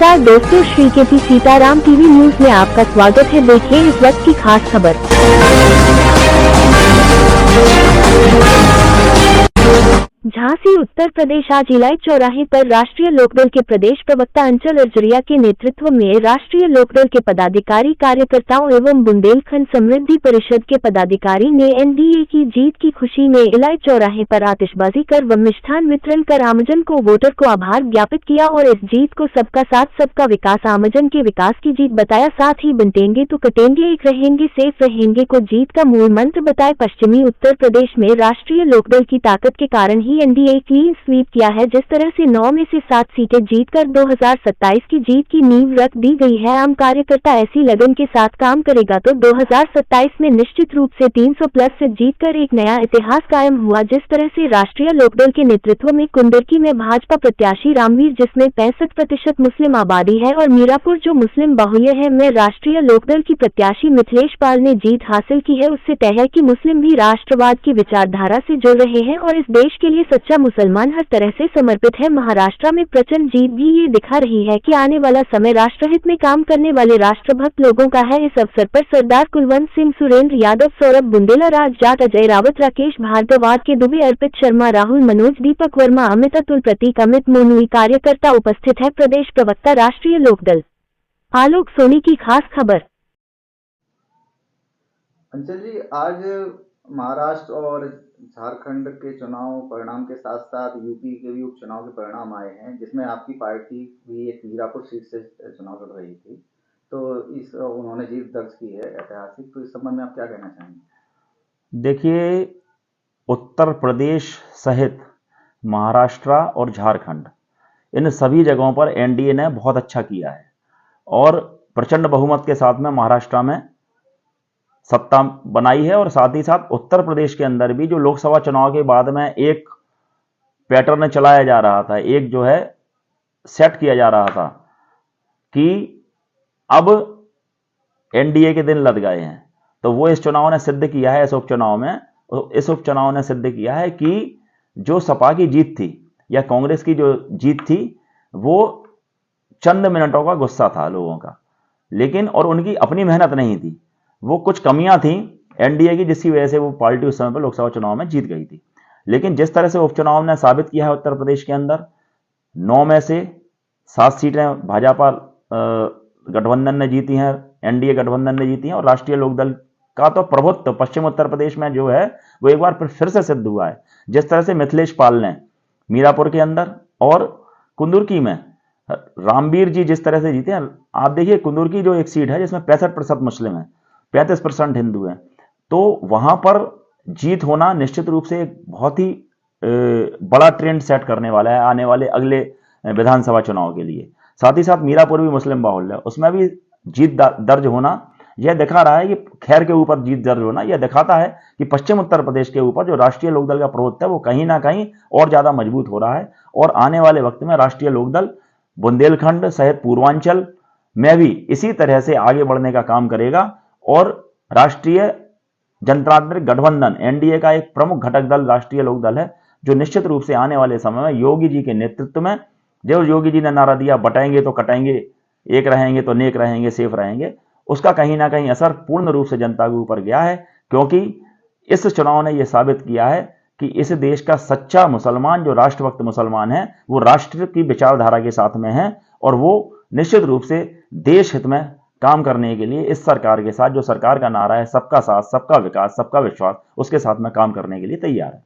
नमस्कार दोस्तों, Shri KP Sitaram TV news में आपका स्वागत है। देखिए इस वक्त की खास खबर। झांसी उत्तर प्रदेश। आज इलाई चौराहे पर राष्ट्रीय लोकदल के प्रदेश प्रवक्ता अंचल अरजरिया के नेतृत्व में राष्ट्रीय लोकदल के पदाधिकारी, कार्यकर्ताओं एवं बुंदेलखंड समृद्धि परिषद के पदाधिकारी ने एनडीए की जीत की खुशी में इलाई चौराहे पर आतिशबाजी कर व मिष्ठान वितरण कर आमजन को वोटर को आभार ज्ञापित किया और इस जीत को सबका साथ सबका विकास, आमजन के विकास की जीत बताया। साथ ही बंटेंगे तो कटेंगे, एक रहेंगे सेफ रहेंगे को जीत का मूल मंत्र बताए। पश्चिमी उत्तर प्रदेश में राष्ट्रीय लोकदल की ताकत के कारण ही एनडीए क्लीन स्वीप किया है। जिस तरह से 9 में से 7 सीटें जीतकर 2027 की जीत की नींव रख दी गई है। आम कार्यकर्ता ऐसी लगन के साथ काम करेगा तो 2027 में निश्चित रूप से 300 प्लस से जीतकर एक नया इतिहास कायम हुआ। जिस तरह से राष्ट्रीय लोकदल के नेतृत्व में कुंदरकी में भाजपा प्रत्याशी रामवीर, जिसमें 65% मुस्लिम आबादी है, और मीरापुर जो मुस्लिम बाहुल्य है, में राष्ट्रीय लोकदल की प्रत्याशी मिथिलेश पाल ने जीत हासिल की है। उससे तय है कि मुस्लिम भी राष्ट्रवाद की विचारधारा से जुड़ रहे हैं और इस देश के लिए सच्चा मुसलमान हर तरह से समर्पित है। महाराष्ट्र में प्रचंड जीत भी ये दिखा रही है कि आने वाला समय राष्ट्रहित में काम करने वाले राष्ट्रभक्त लोगों का है। इस अवसर पर सरदार कुलवंत सिंह, सुरेंद्र यादव, सौरभ बुंदेला, राज जाट, अजय रावत, राकेश भार्गव, आर के दुबे, अर्पित शर्मा, राहुल, मनोज, दीपक वर्मा, अमित, अतुल, प्रतीक, अमित, मोनुई कार्यकर्ता उपस्थित है। प्रदेश प्रवक्ता राष्ट्रीय लोकदल आलोक सोनी की खास खबर। अंचल जी, आज महाराष्ट्र और झारखंड के चुनाव परिणाम के साथ साथ यूपी के भी उपचुनाव के परिणाम आए हैं, जिसमें आपकी पार्टी भी एक मीरापुर सीट से चुनाव लड़ रही थी, तो उन्होंने जीत दर्ज की है ऐतिहासिक। तो इस संबंध में आप क्या कहना चाहेंगे? देखिए, उत्तर प्रदेश सहित महाराष्ट्र और झारखंड, इन सभी जगहों पर एनडीए ने बहुत अच्छा किया है और प्रचंड बहुमत के साथ में महाराष्ट्र में सत्ता बनाई है। और साथ ही साथ उत्तर प्रदेश के अंदर भी जो लोकसभा चुनाव के बाद में एक पैटर्न चलाया जा रहा था, एक जो है सेट किया जा रहा था कि अब एनडीए के दिन लद गए हैं, तो वो इस चुनाव ने सिद्ध किया है। इस उपचुनाव ने सिद्ध किया है कि जो सपा की जीत थी या कांग्रेस की जो जीत थी, वो चंद मिनटों का गुस्सा था लोगों का, लेकिन और उनकी अपनी मेहनत नहीं थी, वो कुछ कमियां थी एनडीए की, जिसकी वजह से वो पार्टी उस समय पर लोकसभा चुनाव में जीत गई थी। लेकिन जिस तरह से उपचुनाव ने साबित किया है, उत्तर प्रदेश के अंदर 9 में से 7 सीटें भाजपा गठबंधन ने जीती हैं, एनडीए गठबंधन ने जीती हैं, और राष्ट्रीय लोकदल का तो प्रभुत्व पश्चिम उत्तर प्रदेश में जो है वो एक बार फिर से सिद्ध हुआ है। जिस तरह से मिथिलेश पाल ने मीरापुर के अंदर और कुंदुरकी में रामवीर जी जिस तरह से जीते हैं, आप देखिए कुंदुरकी जो एक सीट है जिसमें 65% मुस्लिम है, 35% हिंदू हैं, तो वहां पर जीत होना निश्चित रूप से एक बहुत ही बड़ा ट्रेंड सेट करने वाला है आने वाले अगले विधानसभा चुनाव के लिए। साथ ही साथ मीरापुर भी मुस्लिम बाहुल्य है, उसमें भी जीत दर्ज होना यह दिखा रहा है कि खैर के ऊपर जीत दर्ज होना यह दिखाता है कि पश्चिम उत्तर प्रदेश के ऊपर जो राष्ट्रीय लोकदल का प्रभुत्व है वो कहीं ना कहीं और ज्यादा मजबूत हो रहा है। और आने वाले वक्त में राष्ट्रीय लोकदल बुंदेलखंड सहित पूर्वांचल में भी इसी तरह से आगे बढ़ने का काम करेगा और राष्ट्रीय जनतांत्रिक गठबंधन एनडीए का एक प्रमुख घटक दल राष्ट्रीय लोकदल है, जो निश्चित रूप से आने वाले समय में योगी जी के नेतृत्व में, जो योगी जी ने नारा दिया बटाएंगे तो कटाएंगे, एक रहेंगे तो नेक रहेंगे, सेफ रहेंगे, उसका कहीं ना कहीं असर पूर्ण रूप से जनता के ऊपर गया है। क्योंकि इस चुनाव ने यह साबित किया है कि इस देश का सच्चा मुसलमान, जो राष्ट्रभक्त मुसलमान है, वो राष्ट्र की विचारधारा के साथ में है और वो निश्चित रूप से देश हित में काम करने के लिए इस सरकार के साथ, जो सरकार का नारा है सबका साथ, सबका विकास, सबका विश्वास, उसके साथ में काम करने के लिए तैयार है।